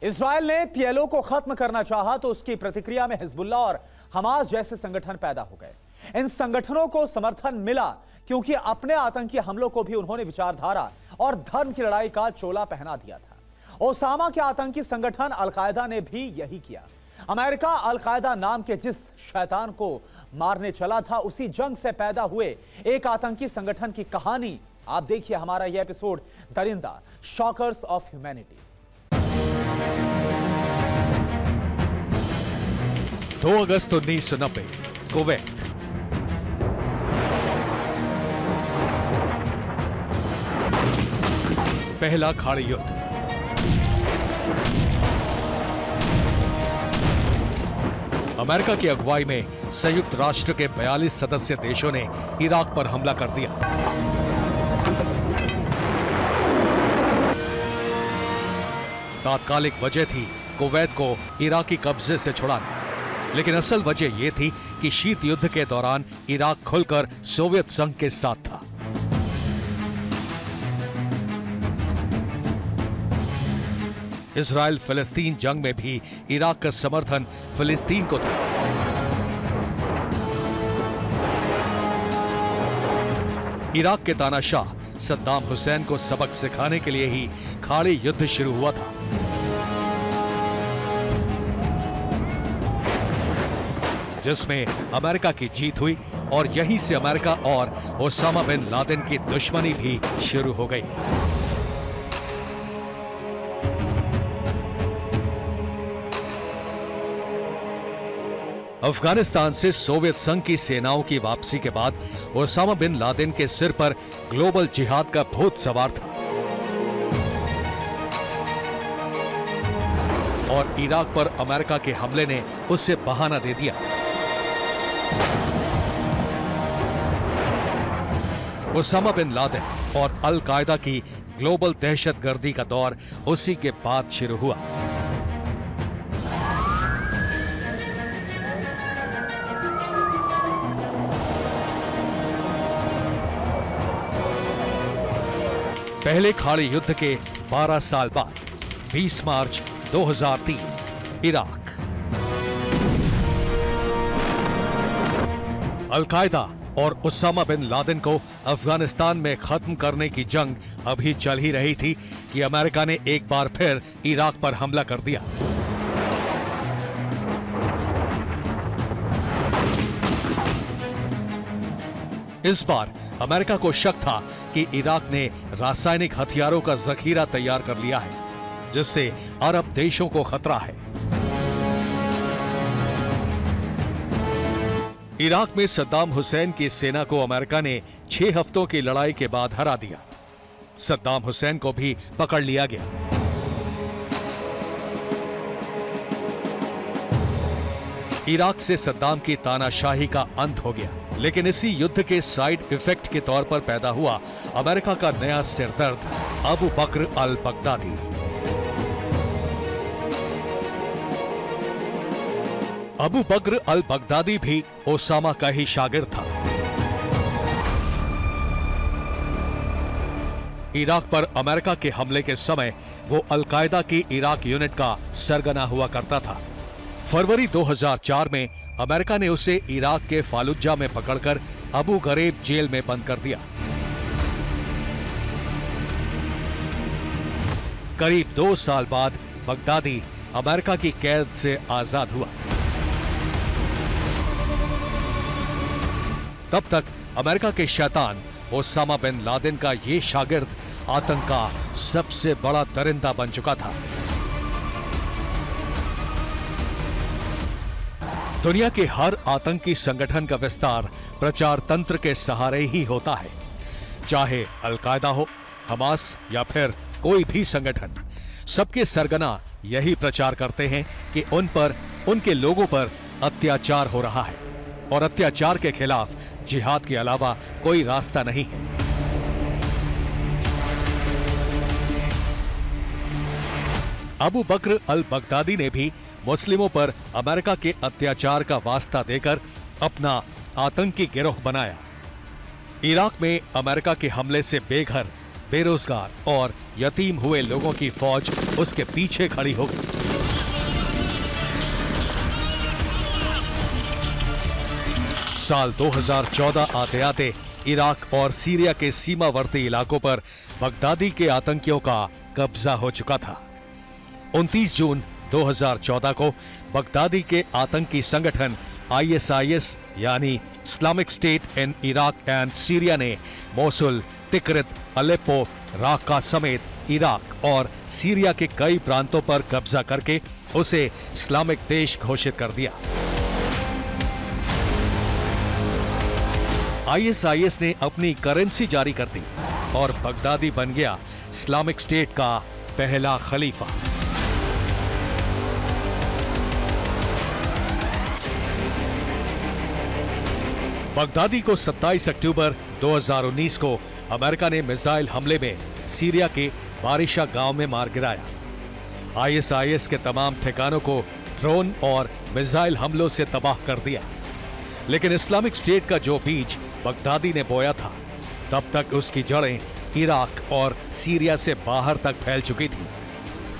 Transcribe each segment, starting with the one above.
Israel ने PLO को खत्म करना चाहा तो उसकी प्रतिक्रिया में हिजबुल्ला और हमास जैसे संगठन पैदा हो गए। इन संगठनों को समर्थन मिला क्योंकि अपने आतंकी हमलों को भी उन्होंने विचारधारा और धर्म की लड़ाई का चोला पहना दिया था। ओसामा के आतंकी संगठन अलकायदा ने भी यही किया। अमेरिका अलकायदा नाम के जिस शैतान को मारने चला था, उसी जंग से पैदा हुए एक आतंकी संगठन की कहानी आप देखिए हमारा यह एपिसोड दरिंदा, शॉकर्स ऑफ ह्यूमैनिटी। 2 अगस्त 1990 कुवैत। पहला खाड़ी युद्ध। अमेरिका की अगुवाई में संयुक्त राष्ट्र के 42 सदस्य देशों ने इराक पर हमला कर दिया। तात्कालिक वजह थी कुवैत को इराकी कब्जे से छुड़ाना, लेकिन असल वजह यह थी कि शीत युद्ध के दौरान इराक खुलकर सोवियत संघ के साथ था। इजराइल फिलिस्तीन जंग में भी इराक का समर्थन फिलिस्तीन को था। इराक के तानाशाह सद्दाम हुसैन को सबक सिखाने के लिए ही खाड़ी युद्ध शुरू हुआ था। जिसमें अमेरिका की जीत हुई और यहीं से अमेरिका और ओसामा बिन लादेन की दुश्मनी भी शुरू हो गई। अफगानिस्तान से सोवियत संघ की सेनाओं की वापसी के बाद ओसामा बिन लादेन के सिर पर ग्लोबल जिहाद का भूत सवार था और इराक पर अमेरिका के हमले ने उसे बहाना दे दिया। ओसामा बिन लादेन और अल कायदा की ग्लोबल दहशतगर्दी का दौर उसी के बाद शुरू हुआ। पहले खाड़ी युद्ध के 12 साल बाद 20 मार्च 2003 इराक। अल-कायदा और ओसामा बिन लादेन को अफगानिस्तान में खत्म करने की जंग अभी चल ही रही थी कि अमेरिका ने एक बार फिर इराक पर हमला कर दिया। इस बार अमेरिका को शक था कि इराक ने रासायनिक हथियारों का जखीरा तैयार कर लिया है, जिससे अरब देशों को खतरा है। इराक में सद्दाम हुसैन की सेना को अमेरिका ने 6 हफ्तों की लड़ाई के बाद हरा दिया। सद्दाम हुसैन को भी पकड़ लिया गया। इराक से सद्दाम की तानाशाही का अंत हो गया, लेकिन इसी युद्ध के साइड इफेक्ट के तौर पर पैदा हुआ अमेरिका का नया सिरदर्द, अबू बकर अल बगदादी। अबू बकर अल बगदादी भी ओसामा का ही शागिर्द था। इराक पर अमेरिका के हमले के समय वो अल कायदा की इराक यूनिट का सरगना हुआ करता था। फरवरी 2004 में अमेरिका ने उसे इराक के फालुजा में पकड़कर अबू गरीब जेल में बंद कर दिया। करीब 2 साल बाद बगदादी अमेरिका की कैद से आजाद हुआ। तब तक अमेरिका के शैतान ओसामा बिन लादेन का ये शागिर्द आतंक का सबसे बड़ा दरिंदा बन चुका था। दुनिया के हर आतंकी संगठन का विस्तार प्रचार तंत्र के सहारे ही होता है, चाहे अल-कायदा हो, हमास या फिर कोई भी संगठन। सबके सरगना यही प्रचार करते हैं कि उन पर, उनके लोगों पर अत्याचार हो रहा है और अत्याचार के खिलाफ जिहाद के अलावा कोई रास्ता नहीं है। अबू बकर अल बगदादी ने भी मुस्लिमों पर अमेरिका के अत्याचार का वास्ता देकर अपना आतंकी गिरोह बनाया। इराक में अमेरिका के हमले से बेघर, बेरोजगार और यतीम हुए लोगों की फौज उसके पीछे खड़ी हो गई। साल 2014 आते आते इराक और सीरिया के सीमावर्ती इलाकों पर बगदादी के आतंकियों का कब्जा हो चुका था। 29 जून 2014 को बगदादी के आतंकी संगठन ISIS यानी Islamic state in Iraq and Syria ने मोसुल, तिक्रित, अलेप्पो, राक्का समेत इराक और सीरिया के कई प्रांतों पर कब्जा करके उसे इस्लामिक देश घोषित कर दिया। ISIS ने अपनी करेंसी जारी कर दी और बगदादी बन गया इस्लामिक स्टेट का पहला खलीफा। बगदादी को 27 अक्टूबर 2019 को अमेरिका ने मिसाइल हमले में सीरिया के बारिशा गांव में मार गिराया। ISIS के तमाम ठिकानों को ड्रोन और मिसाइल हमलों से तबाह कर दिया। लेकिन इस्लामिक स्टेट का जो बीज बगदादी ने बोया था, तब तक उसकी जड़ें इराक और सीरिया से बाहर तक फैल चुकी थी।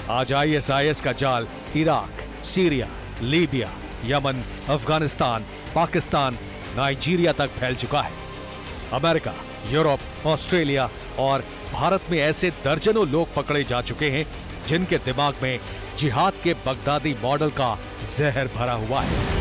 आज ISIS का जाल Iraq, Syria, Libya, Yemen, Afghanistan, Pakistan, Nigeria तक फैल चुका है। अमेरिका, यूरोप, ऑस्ट्रेलिया और भारत में ऐसे दर्जनों लोग पकड़े जा चुके हैं जिनके दिमाग में जिहाद के बगदादी मॉडल का जहर भरा हुआ है।